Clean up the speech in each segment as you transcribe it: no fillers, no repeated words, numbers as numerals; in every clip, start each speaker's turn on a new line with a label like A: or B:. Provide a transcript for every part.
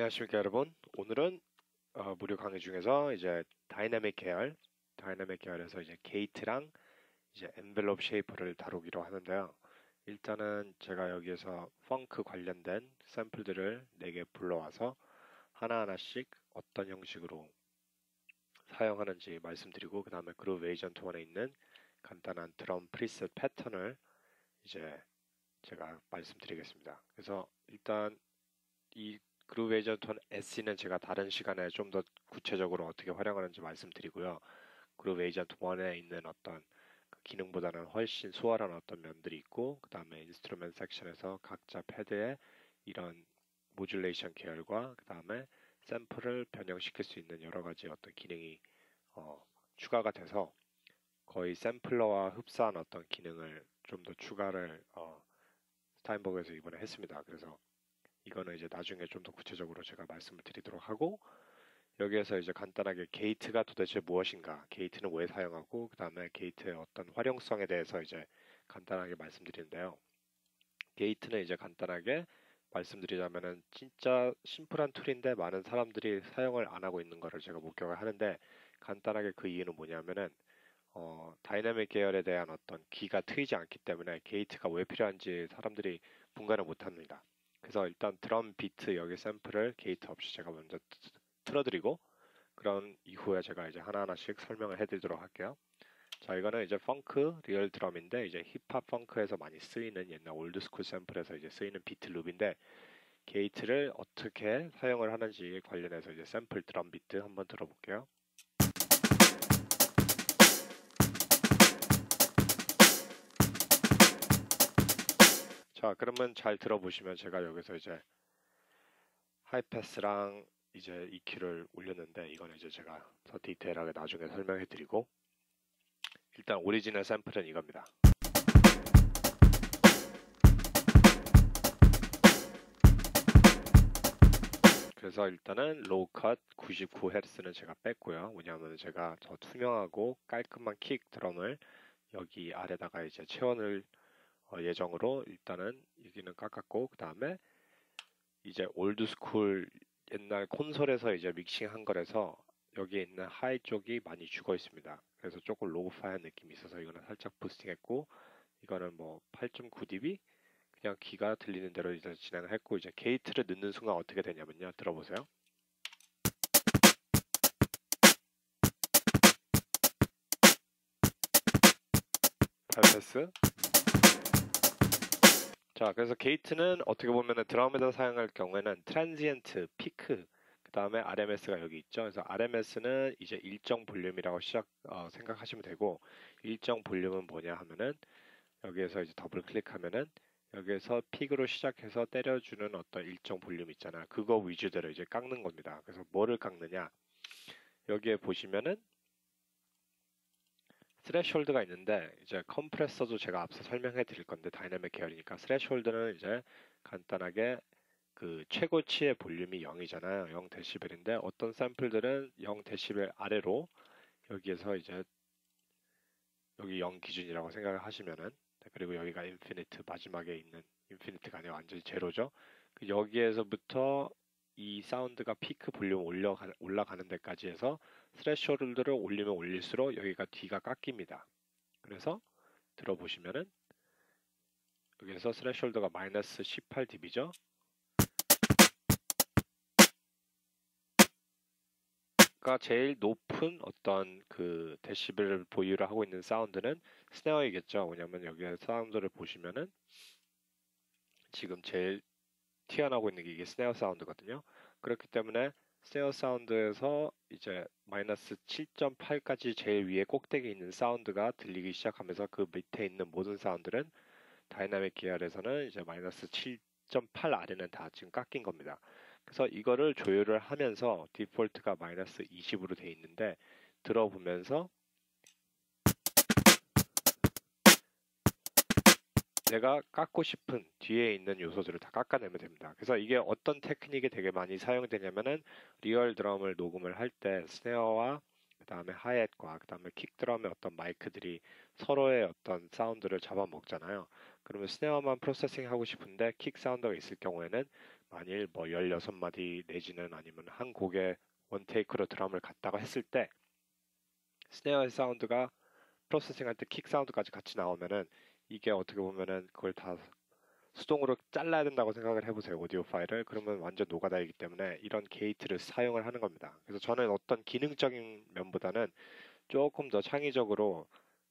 A: 안녕하십니까 여러분. 오늘은 무료 강의 중에서 이제 다이나믹 계열에서 이제 게이트랑 이제 엔벨롭 쉐이퍼를 다루기로 하는데요. 일단은 제가 여기에서 펑크 관련된 샘플들을 4개 불러와서 하나하나씩 어떤 형식으로 사용하는지 말씀드리고, 그 다음에 그루브 에이전트 1에 있는 간단한 드럼 프리셋 패턴을 이제 제가 말씀드리겠습니다. 그래서 일단 이 그루브 에이전트 1 SE는 제가 다른 시간에 좀 더 구체적으로 어떻게 활용하는지 말씀드리고요. 그루브 에이전트 1에 있는 어떤 그 기능보다는 훨씬 수월한 어떤 면들이 있고, 그 다음에 인스트루먼트 섹션에서 각자 패드에 이런 모듈레이션 계열과 그 다음에 샘플을 변형시킬 수 있는 여러 가지 어떤 기능이 추가가 돼서 거의 샘플러와 흡사한 어떤 기능을 좀 더 추가를 스타인버그에서 이번에 했습니다. 그래서 이거는 이제 나중에 좀 더 구체적으로 제가 말씀을 드리도록 하고, 여기에서 이제 간단하게 게이트가 도대체 무엇인가, 게이트는 왜 사용하고, 그 다음에 게이트의 어떤 활용성에 대해서 이제 간단하게 말씀드리는데요. 게이트는 이제 간단하게 말씀드리자면은 진짜 심플한 툴인데 많은 사람들이 사용을 안 하고 있는 거를 제가 목격을 하는데, 간단하게 그 이유는 뭐냐면은 다이나믹 계열에 대한 어떤 기가 트이지 않기 때문에 게이트가 왜 필요한지 사람들이 분간을 못 합니다. 그래서 일단 드럼 비트 여기 샘플을 게이트 없이 제가 먼저 틀어드리고, 그런 이후에 제가 이제 하나하나씩 설명을 해드리도록 할게요. 자, 이거는 이제 펑크 리얼 드럼인데, 이제 힙합 펑크에서 많이 쓰이는 옛날 올드스쿨 샘플에서 이제 쓰이는 비트 룹인데, 게이트를 어떻게 사용을 하는지 관련해서 이제 샘플 드럼 비트 한번 들어볼게요. 자, 그러면 잘 들어보시면 제가 여기서 이제 하이패스랑 이제 EQ를 올렸는데, 이거는 이제 제가 더 디테일하게 나중에 설명해드리고, 일단 오리지널 샘플은 이겁니다. 그래서 일단은 로우 컷 99Hz는 제가 뺐고요. 왜냐하면 제가 더 투명하고 깔끔한 킥 드럼을 여기 아래다가 이제 채워넣을 예정으로 일단은 여기는 깎았고, 그 다음에 이제 올드스쿨 옛날 콘솔에서 이제 믹싱한 거라서 여기에 있는 하이 쪽이 많이 죽어 있습니다. 그래서 조금 로우파이한 느낌이 있어서 이거는 살짝 부스팅했고, 이거는 뭐 8.9dB 그냥 귀가 들리는 대로 이제 진행을 했고, 이제 게이트를 넣는 순간 어떻게 되냐면요, 들어보세요. 팔패스. 자, 그래서 게이트는 어떻게 보면은 드럼에다 사용할 경우에는 트랜지엔트, 피크, 그 다음에 RMS가 여기 있죠. 그래서 RMS는 이제 일정 볼륨이라고 생각하시면 되고, 일정 볼륨은 뭐냐 하면은 여기에서 이제 더블 클릭하면은 여기에서 픽으로 시작해서 때려주는 어떤 일정 볼륨 있잖아. 그거 위주대로 이제 깎는 겁니다. 그래서 뭐를 깎느냐? 여기에 보시면은 스레시홀드가 있는데, 이제 컴프레서도 제가 앞서 설명해 드릴 건데 다이나믹 계열이니까, 스레시홀드는 이제 간단하게 그 최고치의 볼륨이 0이잖아요. 0dB인데 어떤 샘플들은 0dB 아래로 여기에서 이제 여기 0 기준이라고 생각을 하시면은, 그리고 여기가 인피니트, 마지막에 있는 인피니트가 아니라 완전히 제로죠. 여기에서부터 이 사운드가 피크 볼륨 올라가는 데까지 해서 스레시홀드를 올리면 올릴수록 여기가 뒤가 깎입니다. 그래서 들어보시면은 여기에서 스레시홀드가 마이너스 18dB죠. 가 제일 높은 어떤 그 데시벨을 보유를 하고 있는 사운드는 스네어이겠죠. 왜냐면 여기에 사운드를 보시면은 지금 제일 튀어나오고 있는 게 이게 스네어 사운드거든요. 그렇기 때문에 스네어 사운드에서 이제 마이너스 7.8까지 제일 위에 꼭대기 있는 사운드가 들리기 시작하면서 그 밑에 있는 모든 사운드는 다이나믹 계열에서는 이제 마이너스 7.8 아래는 다 지금 깎인 겁니다. 그래서 이거를 조율을 하면서 디폴트가 마이너스 20으로 돼 있는데, 들어보면서 내가 깎고 싶은 뒤에 있는 요소들을 다 깎아내면 됩니다. 그래서 이게 어떤 테크닉이 되게 많이 사용되냐면은 리얼 드럼을 녹음을 할 때 스네어와 그 다음에 하이햇과 그 다음에 킥 드럼의 어떤 마이크들이 서로의 어떤 사운드를 잡아먹잖아요. 그러면 스네어만 프로세싱 하고 싶은데 킥 사운드가 있을 경우에는 만일 뭐 16마디 내지는 아니면 한 곡에 원테이크로 드럼을 갖다가 했을 때 스네어의 사운드가 프로세싱 할 때 킥 사운드까지 같이 나오면은 이게 어떻게 보면은 그걸 다 수동으로 잘라야 된다고 생각을 해보세요. 오디오 파일을. 그러면 완전 노가다이기 때문에 이런 게이트를 사용을 하는 겁니다. 그래서 저는 어떤 기능적인 면보다는 조금 더 창의적으로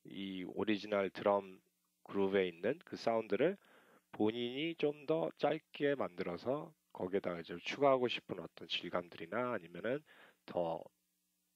A: 이 오리지널 드럼 그루브에 있는 그 사운드를 본인이 좀 더 짧게 만들어서 거기에다가 이제 추가하고 싶은 어떤 질감들이나 아니면은 더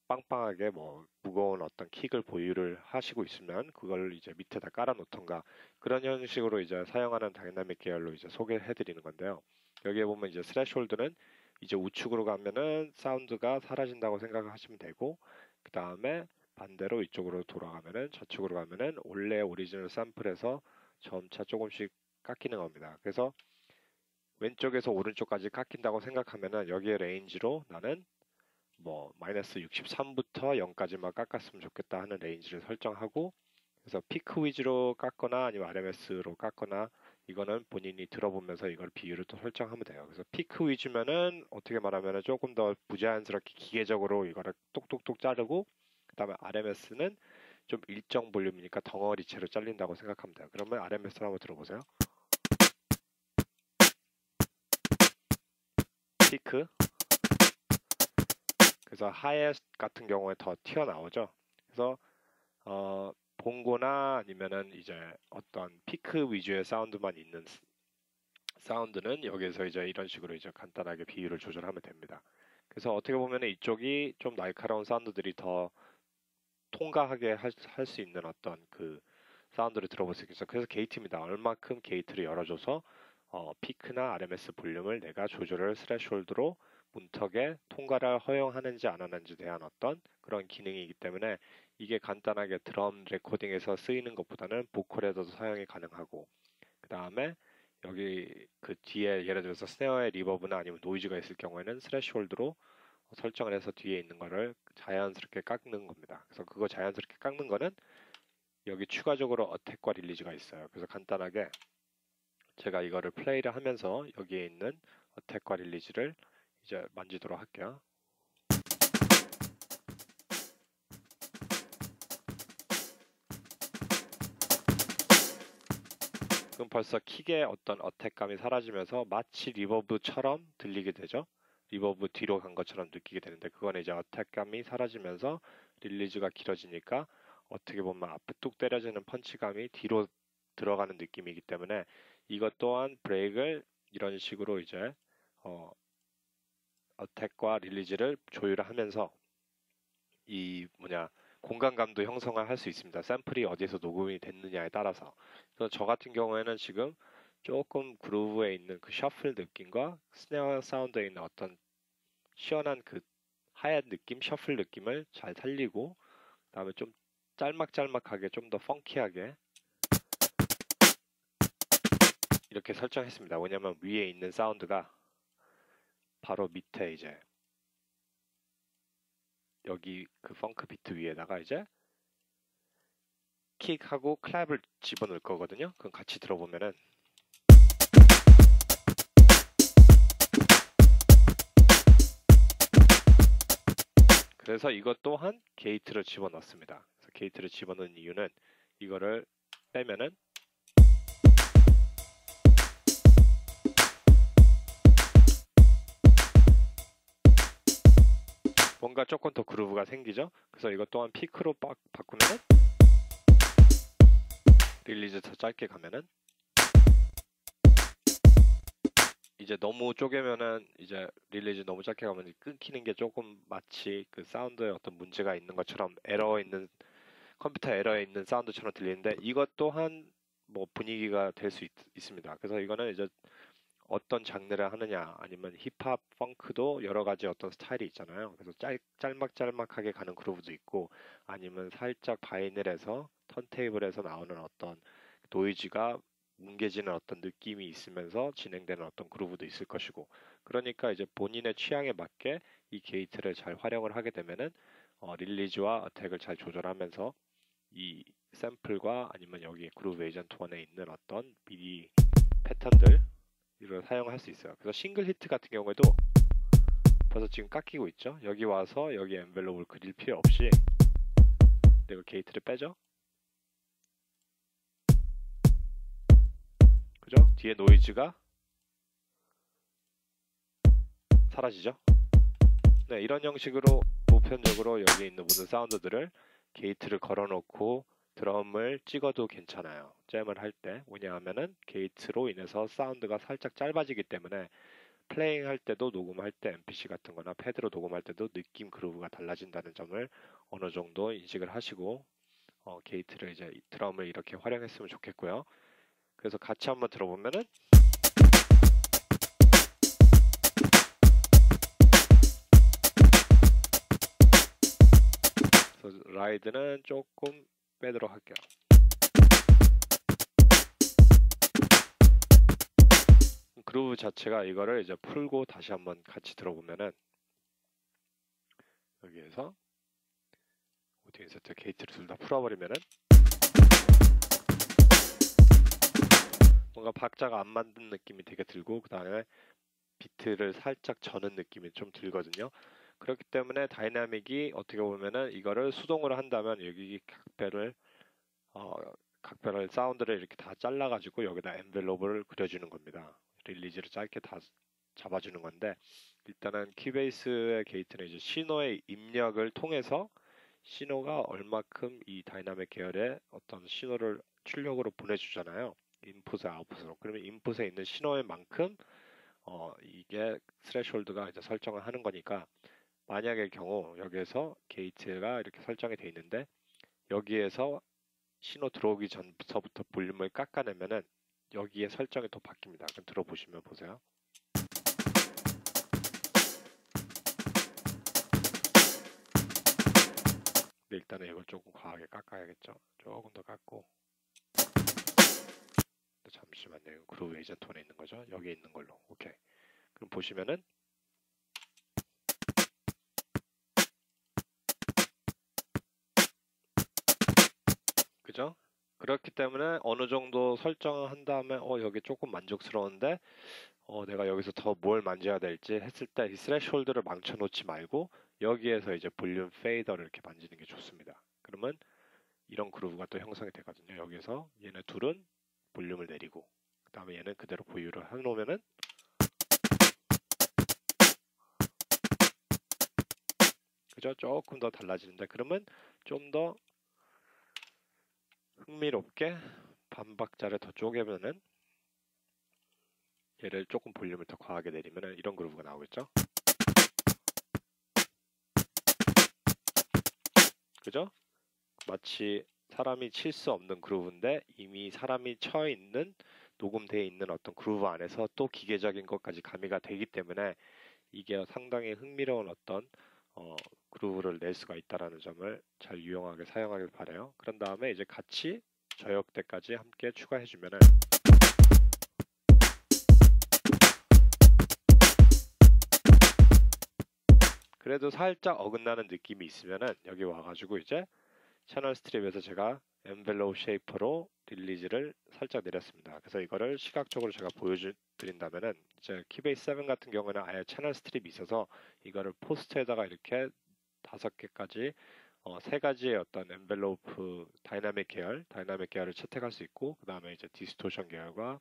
A: 빵빵하게 뭐 무거운 어떤 킥을 보유를 하시고 있으면 그걸 이제 밑에다 깔아 놓던가 그런 형식으로 이제 사용하는 다이나믹 계열로 이제 소개해 드리는 건데요. 여기에 보면 이제 스레시홀드는 이제 우측으로 가면은 사운드가 사라진다고 생각하시면 되고 그 다음에 반대로 이쪽으로 돌아가면은 저쪽으로 가면은 원래 오리지널 샘플에서 점차 조금씩 깎이는 겁니다. 그래서 왼쪽에서 오른쪽까지 깎인다고 생각하면은 여기에 레인지로 나는 뭐 마이너스 63부터 0까지만 깎았으면 좋겠다 하는 레인지를 설정하고 그래서 피크 위주로 깎거나 아니면 RMS로 깎거나 이거는 본인이 들어보면서 이걸 비율을 또 설정하면 돼요. 그래서 피크 위주면은 어떻게 말하면은 조금 더 부자연스럽게 기계적으로 이거를 똑똑똑 자르고 그다음에 RMS는 좀 일정 볼륨이니까 덩어리채로 잘린다고 생각하면 돼요. 그러면 RMS를 한번 들어보세요. 피크 그래서 하이 같은 경우에 더 튀어나오죠. 그래서 봉고나 아니면은 이제 어떤 피크 위주의 사운드만 있는 사운드는 여기에서 이제 이런 식으로 이제 간단하게 비율을 조절하면 됩니다. 그래서 어떻게 보면 이쪽이 좀 날카로운 사운드들이 더 통과하게 할 수 있는 어떤 그 사운드를 들어볼 수 있어요. 그래서 게이트입니다. 얼마큼 게이트를 열어줘서 피크나 RMS 볼륨을 내가 조절을 스레시홀드로 문턱에 통과를 허용하는지 안 하는지에 대한 어떤 그런 기능이기 때문에 이게 간단하게 드럼 레코딩에서 쓰이는 것보다는 보컬에서도 사용이 가능하고 그 다음에 여기 그 뒤에 예를 들어서 스네어의 리버브나 아니면 노이즈가 있을 경우에는 스레시홀드로 설정을 해서 뒤에 있는 거를 자연스럽게 깎는 겁니다. 그래서 그거 자연스럽게 깎는 거는 여기 추가적으로 어택과 릴리즈가 있어요. 그래서 간단하게 제가 이거를 플레이를 하면서 여기에 있는 어택과 릴리즈를 이제 만지도록 할게요. 그럼 벌써 킥의 어떤 어택감이 사라지면서 마치 리버브처럼 들리게 되죠. 리버브 뒤로 간 것처럼 느끼게 되는데 그건 이제 어택감이 사라지면서 릴리즈가 길어지니까 어떻게 보면 앞에 뚝 때려지는 펀치감이 뒤로 들어가는 느낌이기 때문에 이것 또한 브레이크를 이런 식으로 이제 어택과 릴리즈를 조율하면서 이 공간감도 형성을 할 수 있습니다. 샘플이 어디에서 녹음이 됐느냐에 따라서. 그래서 저 같은 경우에는 지금 조금 그루브에 있는 그 셔플 느낌과 스네어 사운드에 있는 어떤 시원한 그 하얀 느낌, 셔플 느낌을 잘 살리고 그다음에 좀 짤막짤막하게 좀 더 펑키하게 이렇게 설정했습니다. 왜냐면 위에 있는 사운드가 바로 밑에 이제 여기 그 펑크 비트 위에다가 이제 킥하고 클랩을 집어넣을 거거든요. 그럼 같이 들어보면은 그래서 이것 또한 게이트를 집어넣습니다. 그래서 게이트를 집어넣은 이유는 이거를 빼면은 뭔가 조금 더 그루브가 생기죠. 그래서 이것 또한 피크로 바꾸면은 릴리즈 더 짧게 가면은 이제 너무 쪼개면은 이제 릴리즈 너무 짧게 가면 끊기는 게 조금 마치 그 사운드에 어떤 문제가 있는 것처럼 컴퓨터 에러에 있는 사운드처럼 들리는데 이것 또한 뭐 분위기가 될 수 있습니다. 그래서 이거는 이제 어떤 장르를 하느냐 아니면 힙합, 펑크도 여러 가지 어떤 스타일이 있잖아요. 그래서 짤막짤막하게 가는 그루브도 있고 아니면 살짝 바이닐에서 턴테이블에서 나오는 어떤 노이즈가 뭉개지는 어떤 느낌이 있으면서 진행되는 어떤 그루브도 있을 것이고 그러니까 이제 본인의 취향에 맞게 이 게이트를 잘 활용을 하게 되면은 릴리즈와 어택을 잘 조절하면서 이 샘플과 아니면 여기 그루브 에이전트 1에 있는 어떤 미디 패턴들 이걸 사용할 수 있어요. 그래서 싱글 히트 같은 경우에도 벌써 지금 깎이고 있죠. 여기 와서 여기 엔벨롭을 그릴 필요 없이 내가 게이트를 빼죠. 그죠? 뒤에 노이즈가 사라지죠. 네, 이런 형식으로 보편적으로 여기 있는 모든 사운드들을 게이트를 걸어놓고 드럼을 찍어도 괜찮아요. 잼을 할 때. 왜냐하면은 게이트로 인해서 사운드가 살짝 짧아지기 때문에 플레잉 할 때도 녹음할 때 MPC 같은 거나 패드로 녹음할 때도 느낌 그루브가 달라진다는 점을 어느 정도 인식을 하시고 게이트를 이제 드럼을 이렇게 활용했으면 좋겠고요. 그래서 같이 한번 들어보면은 그래서 라이드는 조금 빼도록 할게요. 그루브 자체가 이거를 이제 풀고 다시 한번 같이 들어보면은 여기에서 오디오 인서트 게이트를 둘 다 풀어버리면은 뭔가 박자가 안 맞는 느낌이 되게 들고 그 다음에 비트를 살짝 저는 느낌이 좀 들거든요. 그렇기 때문에 다이나믹이 어떻게 보면은 이거를 수동으로 한다면 여기 각별을 사운드를 이렇게 다 잘라가지고 여기다 엔벨롭을 그려주는 겁니다. 릴리즈를 짧게 다 잡아주는 건데 일단은 키베이스의 게이트는 이제 신호의 입력을 통해서 신호가 얼마큼 이 다이나믹 계열의 어떤 신호를 출력으로 보내주잖아요. 인풋에 아웃풋으로. 그러면 인풋에 있는 신호의 만큼 이게 스레시홀드가 이제 설정을 하는 거니까 만약의 경우 여기에서 게이트가 이렇게 설정이 돼 있는데 여기에서 신호 들어오기 전부터 볼륨을 깎아내면은 여기에 설정이 또 바뀝니다. 그럼 들어보시면 보세요. 근데 일단은 이걸 조금 과하게 깎아야겠죠. 조금 더 깎고 잠시만요. 그루브 에이전트 톤에 있는 거죠. 여기에 있는 걸로. 오케이. 그럼 보시면은 그죠? 그렇기 때문에 어느 정도 설정을 한 다음에 여기 조금 만족스러운데 내가 여기서 더 뭘 만져야 될지 했을 때 이 스레시홀드를 망쳐놓지 말고 여기에서 이제 볼륨 페이더를 이렇게 만지는 게 좋습니다. 그러면 이런 그루브가 또 형성이 되거든요. 여기서 얘네 둘은 볼륨을 내리고 그 다음에 얘는 그대로 보유를 해놓으면은 그죠? 조금 더 달라지는데 그러면 좀 더 흥미롭게 반박자를 더 쪼개면은 얘를 조금 볼륨을 더 과하게 내리면은 이런 그루브가 나오겠죠? 그죠? 마치 사람이 칠 수 없는 그루브인데 이미 사람이 쳐 있는 녹음되어 있는 어떤 그루브 안에서 또 기계적인 것까지 가미가 되기 때문에 이게 상당히 흥미로운 어떤 그루브를 낼 수가 있다는 점을 잘 유용하게 사용하길 바라요. 그런 다음에 이제 같이 저역대까지 함께 추가해주면은 그래도 살짝 어긋나는 느낌이 있으면은 여기 와가지고 이제 채널 스트립에서 제가 엔벨롭 쉐이퍼로 릴리즈를 살짝 내렸습니다. 그래서 이거를 시각적으로 제가 보여드린다면은 이제 키베이스 7 같은 경우는 아예 채널 스트립이 있어서 이거를 포스트에다가 이렇게 5개까지 3가지의 어떤 엔벨롭 다이나믹 계열을 채택할 수 있고 그 다음에 이제 디스토션 계열과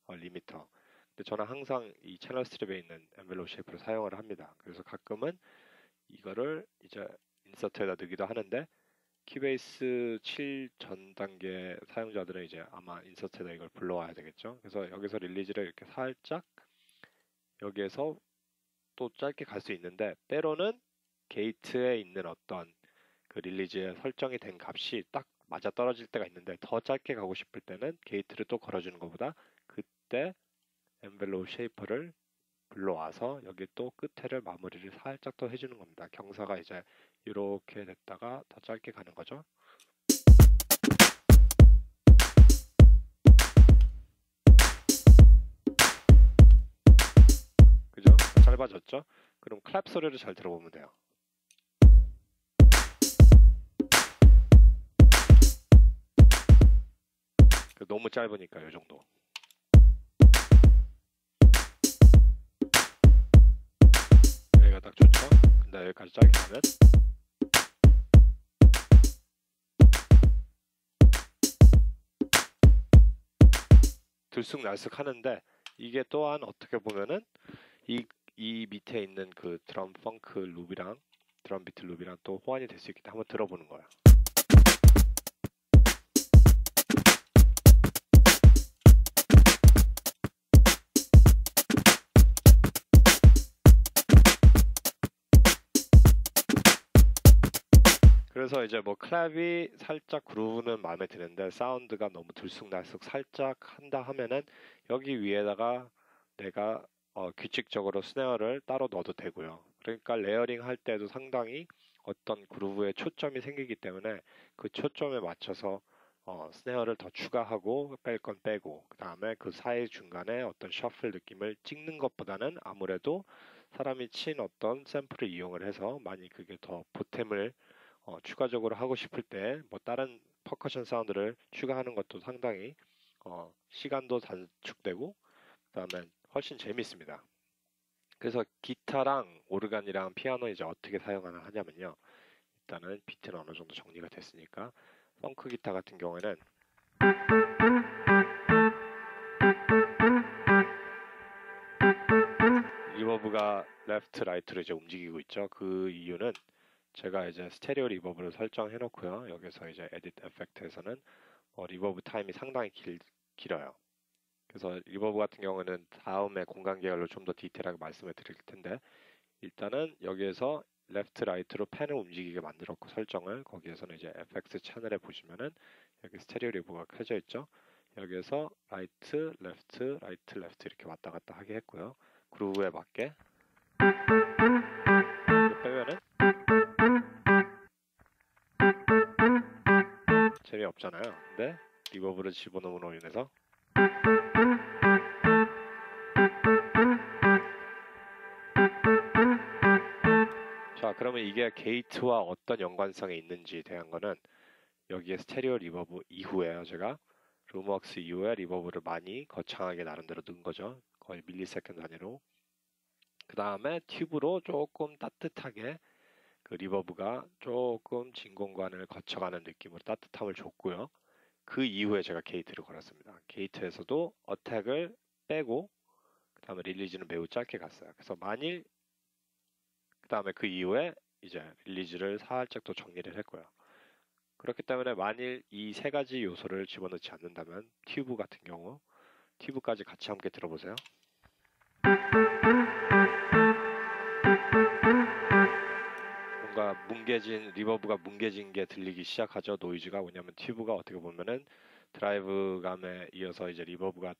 A: 리미터. 근데 저는 항상 이 채널 스트립에 있는 엔벨롭 쉐이프를 사용을 합니다. 그래서 가끔은 이거를 이제 인서트에다 넣기도 하는데 키베이스 7 전 단계 사용자들은 이제 아마 인서트에다 이걸 불러와야 되겠죠. 그래서 여기서 릴리즈를 이렇게 살짝 여기에서 또 짧게 갈 수 있는데 때로는 게이트에 있는 어떤 그 릴리즈에 설정이 된 값이 딱 맞아 떨어질 때가 있는데 더 짧게 가고 싶을 때는 게이트를 또 걸어주는 것보다 그때 엔벨롭 쉐이퍼를 불러와서 여기 또 끝에를 마무리를 살짝 더 해주는 겁니다. 경사가 이제 이렇게 됐다가 더 짧게 가는 거죠. 그죠? 짧아졌죠? 그럼 클랩 소리를 잘 들어보면 돼요. 너무 짧으니까 이 정도. 분위기가 딱 좋죠. 근데 여기까지 짜겠으면 들쑥날쑥 하는데, 이게 또한 어떻게 보면은 이 밑에 있는 그 드럼 펑크 룹이랑 드럼 비트 룹이랑 또 호환이 될 수 있기 때문에 한번 들어보는 거야. 그래서 이제 뭐 클랩이 살짝 그루브는 마음에 드는데 사운드가 너무 들쑥날쑥 살짝 한다 하면은 여기 위에다가 내가 규칙적으로 스네어를 따로 넣어도 되고요. 그러니까 레이어링 할 때도 상당히 어떤 그루브에 초점이 생기기 때문에 그 초점에 맞춰서 스네어를 더 추가하고 뺄 건 빼고, 그 다음에 그 사이 중간에 어떤 셔플 느낌을 찍는 것보다는 아무래도 사람이 친 어떤 샘플을 이용을 해서 많이 그게 더 보탬을 추가적으로 하고 싶을 때 뭐 다른 퍼커션 사운드를 추가하는 것도 상당히 시간도 단축되고 그다음에 훨씬 재밌습니다. 그래서 기타랑 오르간이랑 피아노 이제 어떻게 하냐면요. 일단은 비트는 어느 정도 정리가 됐으니까 펑크 기타 같은 경우에는 리버브가 레프트 라이트로 이제 움직이고 있죠. 그 이유는 제가 이제 스테레오 리버브를 설정해 놓고요. 여기서 이제 에딧 에펙트에서는 리버브 타임이 상당히 길어요. 그래서 리버브 같은 경우는 다음에 공간 계열로 좀 더 디테일하게 말씀을 드릴 텐데, 일단은 여기에서 레프트 라이트로 펜을 움직이게 만들었고 설정을, 거기에서는 이제 FX 채널에 보시면은 여기 스테레오 리버브가 켜져 있죠. 여기에서 라이트, 레프트, 라이트, 레프트 이렇게 왔다 갔다 하게 했고요. 그루브에 맞게 빼면은 재미없잖아요. 근데 리버브를 집어넣음으로 인해서 자, 그러면 이게 게이트와 어떤 연관성이 있는지에 대한 거는 여기에 스테레오 리버브 이후에요. 제가 룸웍스 이후에 리버브를 많이 거창하게 나름대로 넣은 거죠. 거의 밀리세컨드 단위로. 그 다음에 튜브로 조금 따뜻하게 그 리버브가 조금 진공관을 거쳐가는 느낌으로 따뜻함을 줬고요. 그 이후에 제가 게이트를 걸었습니다. 게이트에서도 어택을 빼고 그 다음에 릴리즈는 매우 짧게 갔어요. 그래서 만일 그 다음에 그 이후에 이제 릴리즈를 살짝 더 정리를 했고요. 그렇기 때문에 만일 이 세 가지 요소를 집어넣지 않는다면 튜브 같은 경우 튜브까지 같이 함께 들어보세요. 뭔가 리버브가 뭉개진 게 들리기 시작하죠. 노이즈가. 왜냐면 튜브가 어떻게 보면은 드라이브 감에 이어서 이제 리버브의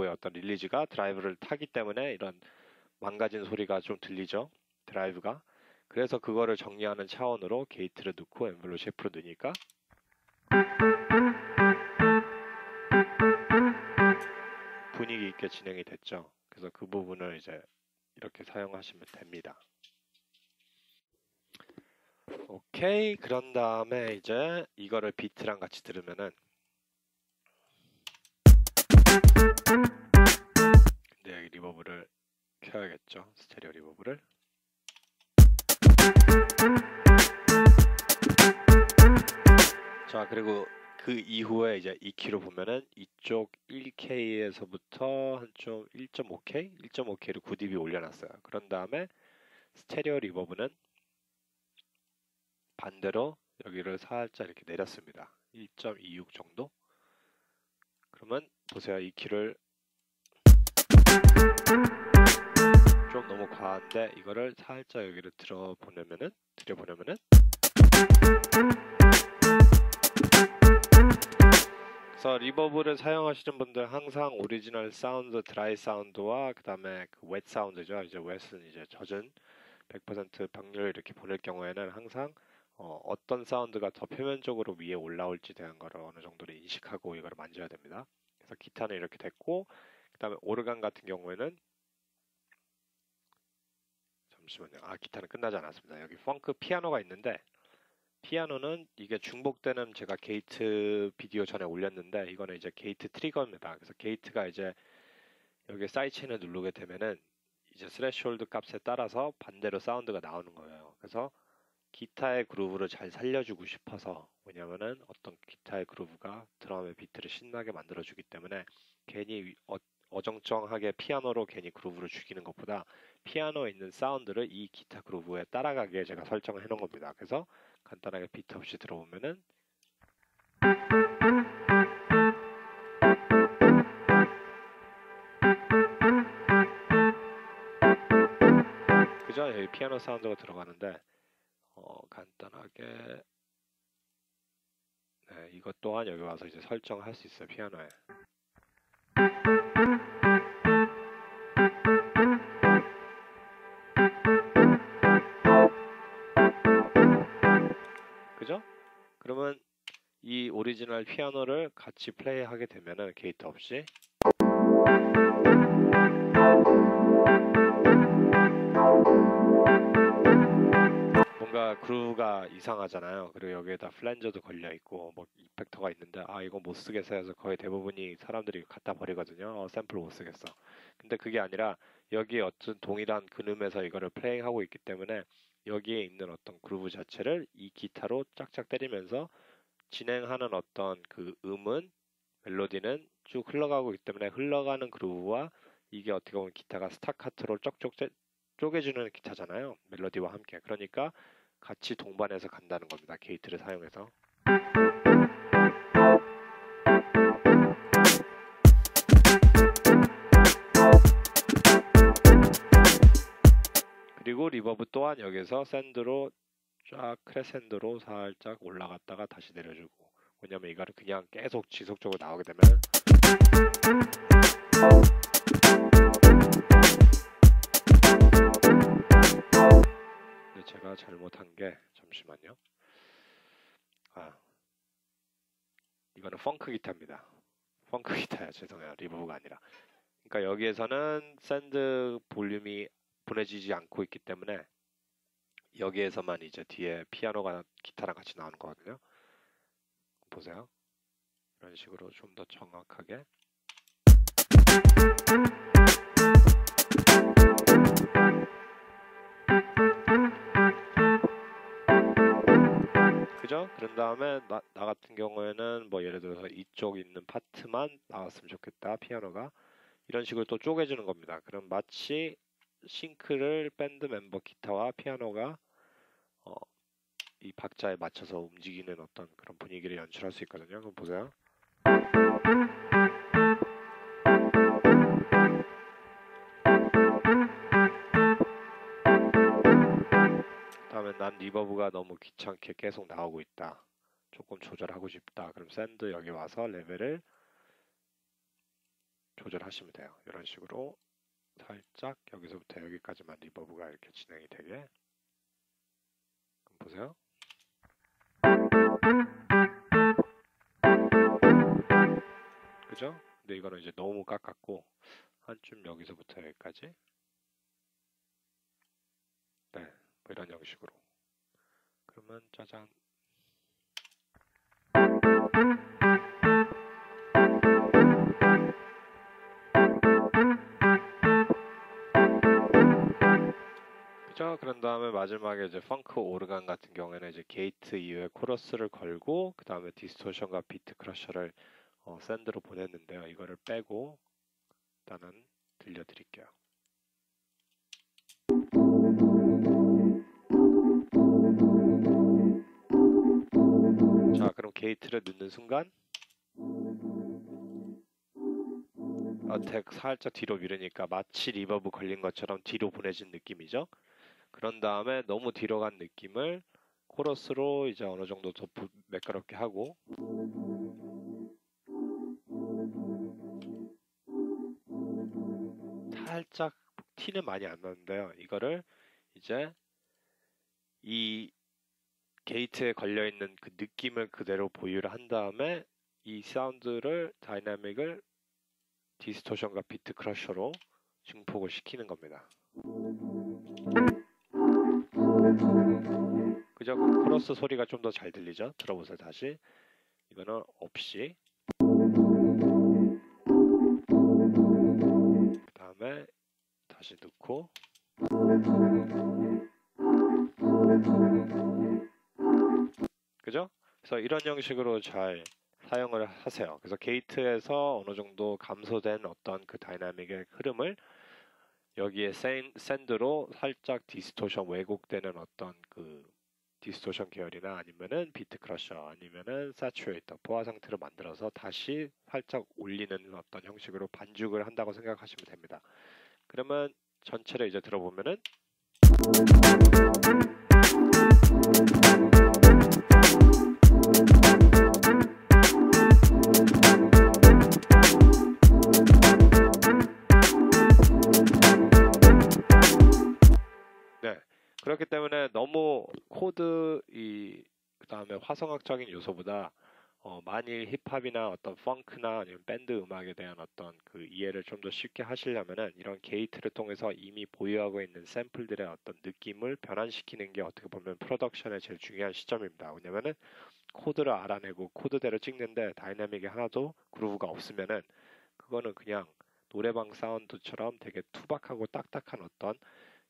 A: 어떤 릴리즈가 드라이브를 타기 때문에 이런 망가진 소리가 좀 들리죠. 드라이브가. 그래서 그거를 정리하는 차원으로 게이트를 넣고 엠블로 셰프로 넣으니까 분위기 있게 진행이 됐죠. 그래서 그 부분을 이제 이렇게 사용하시면 됩니다. 오케이. 그런 다음에 이제 이거를 비트랑 같이 들으면은, 근데 여기 리버브를 켜야겠죠. 스테레오 리버브를. 자, 그리고 그 이후에 이제 EQ로 보면은 이쪽 1K에서부터 한 좀 1.5K? 1.5K를 9dB 올려놨어요. 그런 다음에 스테레오 리버브는 반대로 여기를 살짝 이렇게 내렸습니다. 1.26 정도? 그러면 보세요. EQ를 좀 너무 과한데 이거를 살짝 여기를 들여보내면은 그래서 리버브를 사용하시는 분들 항상 오리지널 사운드, 드라이 사운드와 그 다음에 그 웻 사운드죠. 이제 웻은 이제 젖은 100% 병렬 이렇게 보낼 경우에는 항상 어떤 사운드가 더 표면적으로 위에 올라올지 대한 거를 어느 정도로 인식하고 이걸 만져야 됩니다. 그래서 기타는 이렇게 됐고, 그 다음에 오르간 같은 경우에는 잠시만요. 기타는 끝나지 않았습니다. 여기 펑크 피아노가 있는데, 피아노는 이게 중복되는, 제가 게이트 비디오 전에 올렸는데 이거는 이제 게이트 트리거입니다. 그래서 게이트가 이제 여기 사이드체인을 누르게 되면은 이제 스레시홀드 값에 따라서 반대로 사운드가 나오는 거예요. 그래서 기타의 그루브를 잘 살려주고 싶어서, 왜냐면은 어떤 기타의 그루브가 드럼의 비트를 신나게 만들어주기 때문에 괜히 어정쩡하게 피아노로 괜히 그루브를 죽이는 것보다 피아노에 있는 사운드를 이 기타 그루브에 따라가게 제가 설정을 해놓은 겁니다. 그래서 간단하게 비트 없이 들어보면은, 그죠? 여기 피아노 사운드가 들어가는데 간단하게, 네, 이것 또한 여기 와서 이제 설정할 수 있어요. 피아노에. 그죠? 그러면 이 오리지널 피아노를 같이 플레이하게 되면은 게이트 없이 뭔가 그루브가 이상하잖아요. 그리고 여기에다 플랜저도 걸려 있고 뭐 이펙터가 있는데, 아 이거 못 쓰겠어 해서 거의 대부분이 사람들이 갖다 버리거든요. 샘플 못 쓰겠어. 근데 그게 아니라 여기에 어떤 동일한 근음에서 이거를 플레이하고 있기 때문에 여기에 있는 어떤 그루브 자체를 이 기타로 짝짝 때리면서 진행하는 어떤 그 멜로디는 쭉 흘러가고 있기 때문에 흘러가는 그루브와, 이게 어떻게 보면 기타가 스타카토로 쪽쪽 쪼개주는 기타잖아요. 멜로디와 함께. 그러니까 같이 동반해서 간다는 겁니다. 게이트를 사용해서. 그리고 리버브 또한 여기서 샌드로 쫙 크레센도로 살짝 올라갔다가 다시 내려주고, 왜냐면 이거를 그냥 계속 지속적으로 나오게 되면 제가 잘못한 게, 잠시만요. 이거는 펑크 기타입니다. 펑크 기타야. 죄송해요. 리버브가 아니라. 그러니까 여기에서는 샌드 볼륨이 보내지지 않고 있기 때문에 여기에서만 이제 뒤에 피아노가 기타랑 같이 나오는 거거든요. 보세요. 이런 식으로 좀 더 정확하게. 그죠? 그런 다음에 나 같은 경우에는 뭐 예를 들어서 이쪽 있는 파트만 나왔으면 좋겠다, 피아노가. 이런 식으로 또 쪼개주는 겁니다. 그럼 마치 싱크를 밴드 멤버 기타와 피아노가 이 박자에 맞춰서 움직이는 어떤 그런 분위기를 연출할 수 있거든요. 그럼 보세요. 다음에 난 리버브가 너무 귀찮게 계속 나오고 있다. 조금 조절하고 싶다. 그럼 샌드 여기 와서 레벨을 조절하시면 돼요. 이런 식으로 살짝 여기서부터 여기까지만 리버브가 이렇게 진행이 되게. 그럼 보세요. 그죠? 근데 이거는 이제 너무 깎았고 한쯤 여기서부터 여기까지. 네, 뭐 이런 형식으로. 그러면 짜잔. 그죠? 그런 다음에 마지막에 이제 펑크 오르간 같은 경우에는 이제 게이트 이후에 코러스를 걸고 그 다음에 디스토션과 비트 크러셔를 샌드로 보냈는데요. 이거를 빼고 일단은 들려드릴게요. 자, 그럼 게이트를 넣는 순간 어택 살짝 뒤로 미루니까 마치 리버브 걸린 것처럼 뒤로 보내진 느낌이죠. 그런 다음에 너무 뒤로 간 느낌을 코러스로 이제 어느 정도 더 매끄럽게 하고, 살짝 티는 많이 안 나는데요. 이거를 이제 이 게이트에 걸려있는 그 느낌을 그대로 보유를 한 다음에 이 사운드를, 다이나믹을 디스토션과 비트 크러셔로 증폭을 시키는 겁니다. 그죠? 코러스 소리가 좀 더 잘 들리죠? 들어보세요. 다시. 이거는 없이, 그 다음에 다시 넣고 그죠? 그래서 이런 형식으로 잘 사용을 하세요. 그래서 게이트에서 어느 정도 감소된 어떤 그 다이나믹의 흐름을 여기에 샌드로 살짝 디스토션 왜곡되는 어떤 그 디스토션 계열이나 아니면은 비트 크러셔 아니면은 사츄레이터 보아 상태로 만들어서 다시 살짝 올리는 어떤 형식으로 반죽을 한다고 생각하시면 됩니다. 그러면 전체를 이제 들어보면은 네, 그렇기 때문에 너무 코드 그다음에 화성학적인 요소보다 많이 힙합이나 어떤 펑크나 아니면 밴드 음악에 대한 어떤 그 이해를 좀 더 쉽게 하시려면은 이런 게이트를 통해서 이미 보유하고 있는 샘플들의 어떤 느낌을 변환시키는 게 어떻게 보면 프로덕션의 제일 중요한 시점입니다. 왜냐면은 코드를 알아내고 코드대로 찍는데 다이내믹이 하나도 그루브가 없으면은 그거는 그냥 노래방 사운드처럼 되게 투박하고 딱딱한 어떤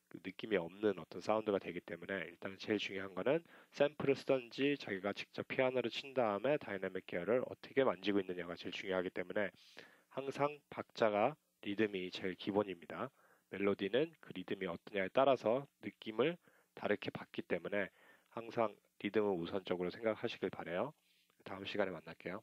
A: 그 느낌이 없는 어떤 사운드가 되기 때문에 일단 제일 중요한 거는 샘플을 쓰던지 자기가 직접 피아노를 친 다음에 다이내믹 계열을 어떻게 만지고 있느냐가 제일 중요하기 때문에 항상 박자가 리듬이 제일 기본입니다. 멜로디는 그 리듬이 어떠냐에 따라서 느낌을 다르게 받기 때문에 항상 리듬을 우선적으로 생각하시길 바래요. 다음 시간에 만날게요.